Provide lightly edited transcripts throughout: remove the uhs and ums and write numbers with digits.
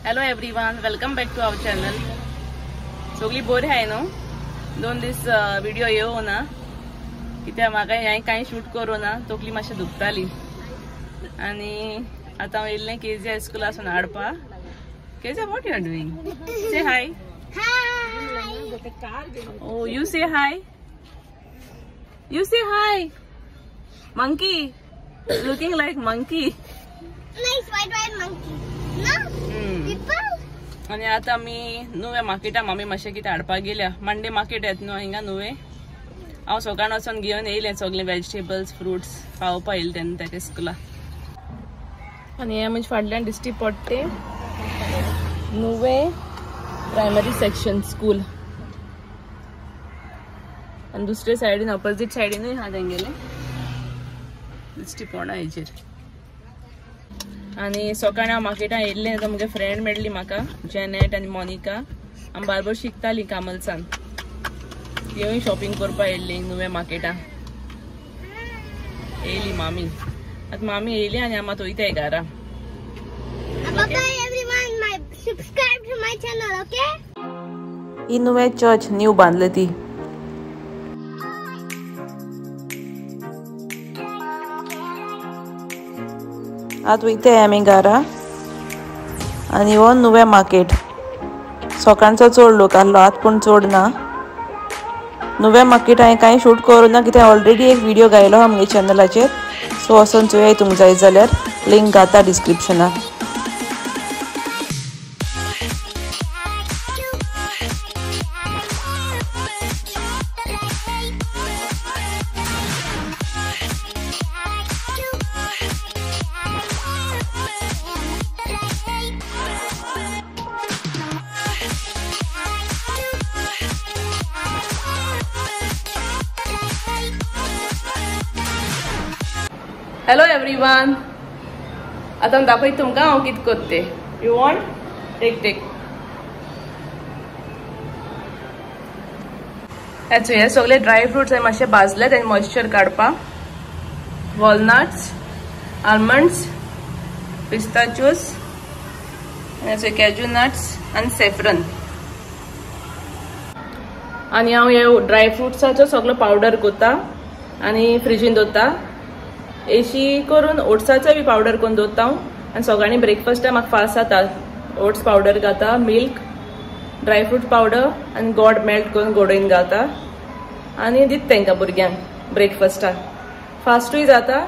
Hello everyone, welcome back to our channel. सगळी बोर आहे न्हू. 2 दीस व्हिडिओ येवो ना कित्याक म्हाका हांवें कांय शूट करूं ना. तकली मातशी दुखताली आनी आतां हांव येयल्लें KG हायस्कुलासून हाडपा. KG, what you are doing? Say hi. Oh, you say hi. You say hi. Monkey. Looking like monkey. Nice white monkey. No? People? आणि आता मी नुवे मार्केटा मम्मी मातशें कितें हाडपाक गेल्या. मंडे मार्केट येत न्हू हिंगा नुवे. हांव सकाळ वचून घेवन येयलें सगळे व्हेजिटेबल्स फ्रुट्स पावोवपा येयलें तेन्ना ताका स्कुला. आनी हे म्हणजे फाटल्यान दिश्टी पडटे नुवे प्रायमरी सेक्शन स्कूल. आनी दुसरे सायडीन ऑपोजीट सायडीनूय आहा तेंगेलें दिश्टी पडना हेजेर. आनी सकाळी हांव मार्केटां येयल्लें तर म्हगे फ्रेंड मेळ्ळी म्हाका, जेनेट आनी मोनिका. आमी बार्बर शिकतालीं कामलसान. तिवूय शॉपिंग करपा येयल्लीं नुवे मार्केटां. येयली मामी. आतां मामी येयली आनी आमी आतां वयताय घरा. Bye everyone. Subscribe to my channel, okay? ही नुवे चर्च न्यू बांदली ती. आतां वयताय आमी घरा. आनी हो नुवे मार्केट. सकाळचो चड लोक आहलो आतां पूण चड ना. नुवे मार्केट हांवें कांय शूट करूं ना कित्याक ऑलरेडी एक व्हिडिओ घायलो आहा म्हगे चॅनलाचेर. सो वचून चोयाय तुमकां जाय जाल्यार. लिंक घाता डिस्क्रिप्शनाक. हॅलो एवरीवन, आता दाखयता तुमकां हांव कितें करता तें. You want? टेक. हे सगळे ड्राय फ्रुट्स हांवें मातशे भाजले तें मॉइश्चर काडपाक. वॉलनट्स, आलमंड्स, पिस्ताच्योस, कॅज्यू नट्स आनी सेफ्रन. आनी हांव हे ड्राय फ्रुट्साचो सगळो पावडर करता आनी फ्रिजीन दवरता. एशी करून ओट्साचो बी पावडर करून दवरता हांव. आनी सकाळीं ब्रेकफास्टाक म्हाका फास्ट जाता. ओट्स पावडर घालता, मिल्क, ड्रायफ्रूट पावडर आनी गोड मेल्ट करून गोडोवन घालता आनी दिता तांकां भुरग्यांक ब्रेकफास्टाक. फास्टूय जाता.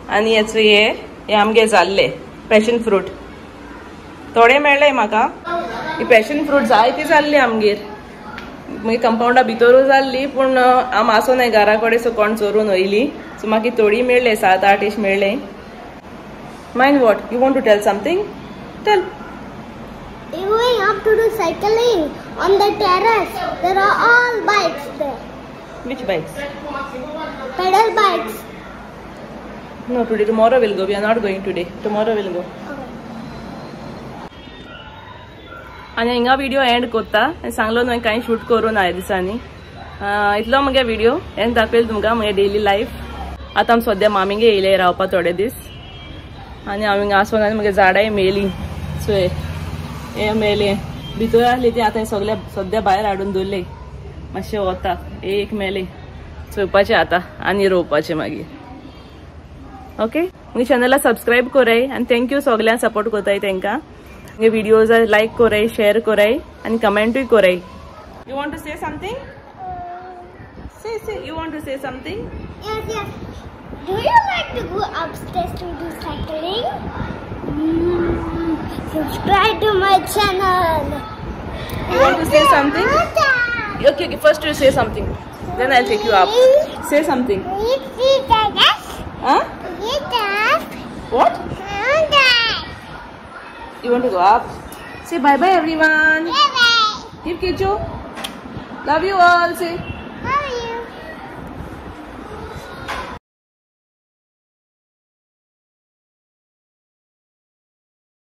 आनी हे आमगे जाल्ले पॅशन फ्रूट थोडे मेळ्ळे म्हाका. ही पॅशन फ्रूट जायती जाल्ली आमगेर. मागीर कंपाउंडा भितरूच जाल्ली पूण हांव आसूं नाय घरा कडेन. सो कोण चोरून वयली. सो म्हाका थोडी मेळ्ळे 7-8 इश मेळ्ळे. Mind what you want to tell something? Tell. We're going up to do cycling on the terrace. There are all bikes there. Which bikes? Pedal bikes. No, today. Tomorrow we'll go. We are not going today. Tomorrow we'll go. आनी हिंगा video end करता. सांगलो न्हू कांय shoot करूं ना ह्या दिसांनी. इतलो मगे व्हिडिओ हें दाखयलो तुमकां म्हगे डेली लायफ. आतां आमी सद्या मामीगे येयले रावपा थोडे दीस. आनी हांव हिंगा आसोन आनी म्हगे झाडांय मेली. सो हे मेले भितर आहली ती आतां सगळे सद्या भायर हाडून दवरले. मातशें वता एक मेले चोवपाचें आतां आनी रोवपाचें मागीर. ओके, म्हगे चॅनला सबस्क्रायब कोराय आनी थँक्यू सगळ्यांक सपोर्ट कोताय तांकां. म्हगे व्हिडिओज लायक कोराय, शेअर कोराय आनी कमेंटूय कोराय. यू वॉन्ट टू से something? Say. You want to say something? Yes. Do you like to go upstairs to do cycling? Subscribe to my channel. You want to say something? Okay. First you say something. Then I'll take you up. Say something. Huh? What? You want to go up? Say bye everyone. Bye. Give Kecho. Love you all. Say.